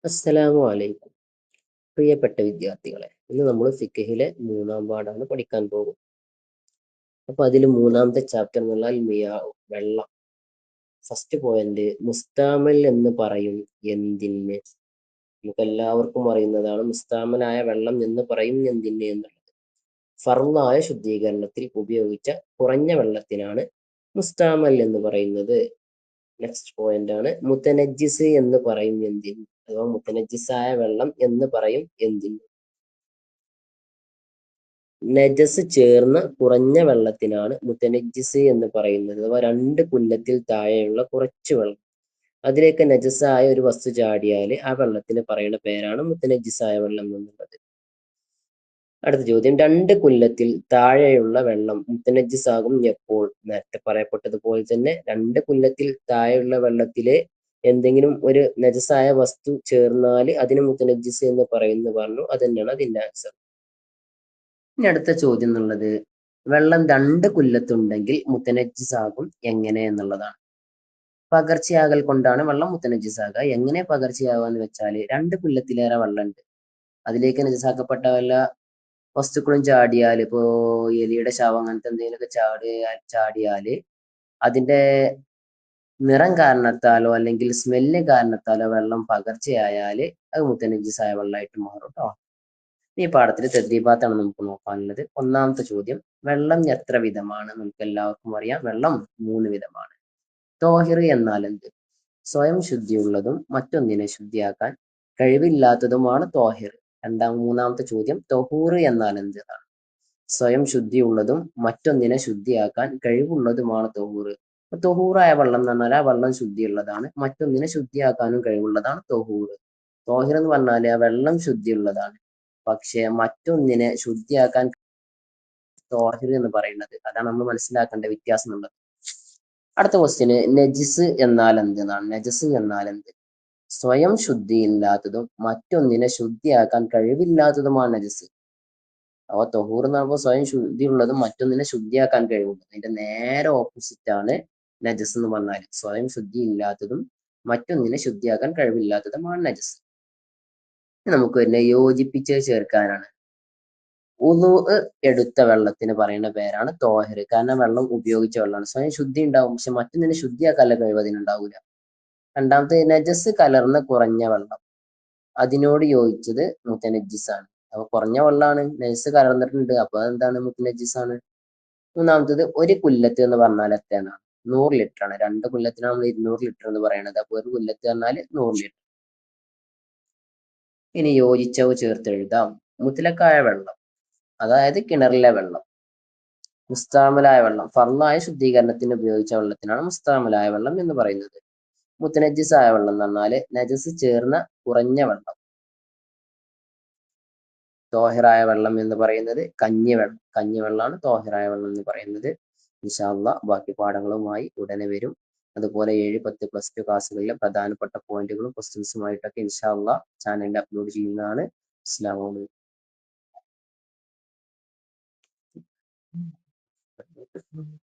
അസ്സലാമു അലൈക്കും. പ്രിയപ്പെട്ട വിദ്യാർത്ഥികളെ, ഇന്ന് നമ്മൾ ഫിഖഹിലെ 3-ാം പാഠാണ് പഠിക്കാൻ പോകും. അപ്പൊ അതിൽ 3-ാമത്തെ ചാപ്റ്റർ എന്ന് പറഞ്ഞാൽ മിയാഉ, വെള്ളം. ഫസ്റ്റ് പോയിന്റ്, മുസ്താമൽ എന്ന് പറയും എന്തിന്? നമുക്ക് എല്ലാവർക്കും അറിയുന്നതാണ് മുസ്താമലായ വെള്ളം എന്ന് പറയും എന്തിന് എന്നുള്ളത്. ഫർളായ ശുദ്ധീകരണത്തിൽ ഉപയോഗിച്ച കുറഞ്ഞ വെള്ളത്തിനാണ് മുസ്താമൽ എന്ന് പറയുന്നത്. നെക്സ്റ്റ് പോയിന്റ് ആണ്, മുത്തനജ്ജിസ് എന്ന് പറയും എന്തിന്? അഥവാ മുത്തനജ്ജിസായ വെള്ളം എന്ന് പറയും എന്തിന്? നജസ് ചേർന്ന കുറഞ്ഞ വെള്ളത്തിനാണ് മുത്തനജ്ജിസ് എന്ന് പറയുന്നത്. അഥവാ 2 കുല്ലത്തിൽ താഴെയുള്ള കുറച്ച് വെള്ളം, അതിലേക്ക് നജസായ ഒരു വസ്തു ചാടിയാൽ ആ വെള്ളത്തിന് പറയുന്ന പേരാണ് മുത്തനജ്ജിസായ വെള്ളം എന്നുള്ളത്. അടുത്ത ചോദ്യം, 2 കുല്ലത്തിൽ താഴെയുള്ള വെള്ളം മുത്തനജ്ജിസാകും എപ്പോൾ? നേരത്തെ പറയപ്പെട്ടതുപോലെ തന്നെ 2 കുല്ലത്തിൽ താഴെയുള്ള വെള്ളത്തില് എന്തെങ്കിലും ഒരു നജസായ വസ്തു ചേർന്നാൽ അതിന് മുത്തനജ്ജിസ് എന്ന് പറയുന്നു പറഞ്ഞു. അത് തന്നെയാണ് അതിന്റെ ആൻസർ. ഇനി അടുത്ത ചോദ്യം എന്നുള്ളത്, വെള്ളം 2 കുല്ലത്തുണ്ടെങ്കിൽ മുത്തനജ്ജിസാകും എങ്ങനെ എന്നുള്ളതാണ്. പകർച്ചയാകൽ കൊണ്ടാണ് വെള്ളം മുത്തനജ്ജിസാകുക. എങ്ങനെ പകർച്ചയാകുക എന്ന് വെച്ചാൽ 2 കുല്ലത്തിലേറെ വെള്ളമുണ്ട്, അതിലേക്ക് നജസാക്കപ്പെട്ട വല്ല വസ്തുക്കളും ചാടിയാൽ, ഇപ്പോ എലിയുടെ ശവം അങ്ങനത്തെ എന്തെങ്കിലുമൊക്കെ ചാടിയാല് അതിന്റെ നിറം കാരണത്താലോ അല്ലെങ്കിൽ സ്മെല്ല് കാരണത്താലോ വെള്ളം പകർച്ചയായാല് അത് മുത്തനജ്ജിസായ വെള്ളമായിട്ട് മാറും കേട്ടോ. ഈ പാഠത്തിൽ തദ്രീബാത്താണ് നമുക്ക് നോക്കാനുള്ളത്. 1-ാമത്തെ ചോദ്യം, വെള്ളം എത്ര വിധമാണ്? നമുക്ക് എല്ലാവർക്കും അറിയാം, വെള്ളം 3 വിധമാണ്. തോഹിർ എന്നാൽ എന്ത്? സ്വയം ശുദ്ധിയുള്ളതും മറ്റൊന്നിനെ ശുദ്ധിയാക്കാൻ കഴിവില്ലാത്തതുമാണ് തോഹിർ. 3-ാമത്തെ ചോദ്യം, തൊഹൂർ എന്നാൽ എന്ത്? സ്വയം ശുദ്ധിയുള്ളതും മറ്റൊന്നിനെ ശുദ്ധിയാക്കാൻ കഴിവുള്ളതുമാണ് തൊഹൂർ. തൊഹൂറായ വെള്ളം എന്ന് പറഞ്ഞാൽ ആ വെള്ളം ശുദ്ധിയുള്ളതാണ്, മറ്റൊന്നിനെ ശുദ്ധിയാക്കാനും കഴിവുള്ളതാണ് തൊഹൂർ. തോഹിർ എന്ന് പറഞ്ഞാൽ ആ വെള്ളം ശുദ്ധിയുള്ളതാണ്, പക്ഷെ മറ്റൊന്നിനെ ശുദ്ധിയാക്കാൻ തോഹിർ എന്ന് പറയുന്നത്. അതാണ് നമ്മൾ മനസ്സിലാക്കേണ്ട വ്യത്യാസം എന്നുള്ളത്. അടുത്ത ക്വസ്റ്റ്യന്, നജിസ് എന്നാൽ എന്തെന്നാണ്. നജസ് എന്നാൽ എന്ത്? സ്വയം ശുദ്ധിയില്ലാത്തതും മറ്റൊന്നിനെ ശുദ്ധിയാക്കാൻ കഴിവില്ലാത്തതുമാണ് നജസ്. അപ്പൊ തൊഹൂർ എന്ന് പറയുമ്പോൾ സ്വയം ശുദ്ധിയുള്ളതും മറ്റൊന്നിനെ ശുദ്ധിയാക്കാൻ കഴിവുള്ളതും. അതിന്റെ നേരെ ഓപ്പോസിറ്റ് ആണ് നജസ് എന്ന് പറഞ്ഞാൽ. സ്വയം ശുദ്ധി ഇല്ലാത്തതും മറ്റൊന്നിനെ ശുദ്ധിയാക്കാൻ കഴിവില്ലാത്തതുമാണ് നജസ്. നമുക്ക് തന്നെ യോജിപ്പിച്ച് ചേർക്കാനാണ്. ഉളു എടുത്ത വെള്ളത്തിന് പറയുന്ന പേരാണ് തോഹിർ. കാരണം വെള്ളം ഉപയോഗിച്ച വെള്ളമാണ്. സ്വയം ശുദ്ധി ഉണ്ടാവും, പക്ഷെ മറ്റൊന്നിനെ ശുദ്ധിയാക്കാനുള്ള കഴിവ് അതിനുണ്ടാവില്ല. രണ്ടാമത്തെ, നജസ് കലർന്ന കുറഞ്ഞ വെള്ളം, അതിനോട് യോജിച്ചത് മുത്തനജ്ജിസാണ്. അപ്പൊ കുറഞ്ഞ വെള്ളമാണ്, നജസ് കലർന്നിട്ടുണ്ട്, അപ്പൊ അതെന്താണ്? മുത്തനജ്ജിസാണ്. മൂന്നാമത്തത്, ഒരു കുല്ലത്ത് എന്ന് പറഞ്ഞാൽ എത്രയാണ്? 100 ലിറ്റർ ആണ്. 2 കുല്ലത്തിനാണ് നമ്മൾ 200 ലിറ്റർ എന്ന് പറയുന്നത്. അപ്പൊ ഒരു കുല്ലത്ത് പറഞ്ഞാൽ 100 ലിറ്റർ. ഇനി യോജിച്ചവ് ചേർത്ത് എഴുതാം. മുത്തലക്കായ വെള്ളം, അതായത് കിണറിലെ വെള്ളം. മുസ്താമലായ വെള്ളം, ഫർളായ ശുദ്ധീകരണത്തിന് ഉപയോഗിച്ച വെള്ളത്തിനാണ് മുസ്താമലായ വെള്ളം എന്ന് പറയുന്നത്. മുത്തനജ്ജിസായ വെള്ളം എന്ന് പറഞ്ഞാല് നജസ് ചേർന്ന കുറഞ്ഞ വെള്ളം. തോഹിറായ വെള്ളം എന്ന് പറയുന്നത് കഞ്ഞിവെള്ളമാണ് തോഹിറായ വെള്ളം എന്ന് പറയുന്നത്. ഇൻഷാ അല്ലാഹ് ബാക്കി പാഠങ്ങളുമായി ഉടനെ വരും. അതുപോലെ 7, 10, +2 ക്ലാസ്സുകളിലെ പ്രധാനപ്പെട്ട പോയിന്റുകളും ക്വസ്റ്റ്യൻസുമായിട്ടൊക്കെ ഇൻഷാ അല്ലാഹ് ചാനലിൽ അപ്ലോഡ് ചെയ്യുന്നതാണ്. അസ്സലാമു അലൈക്കും.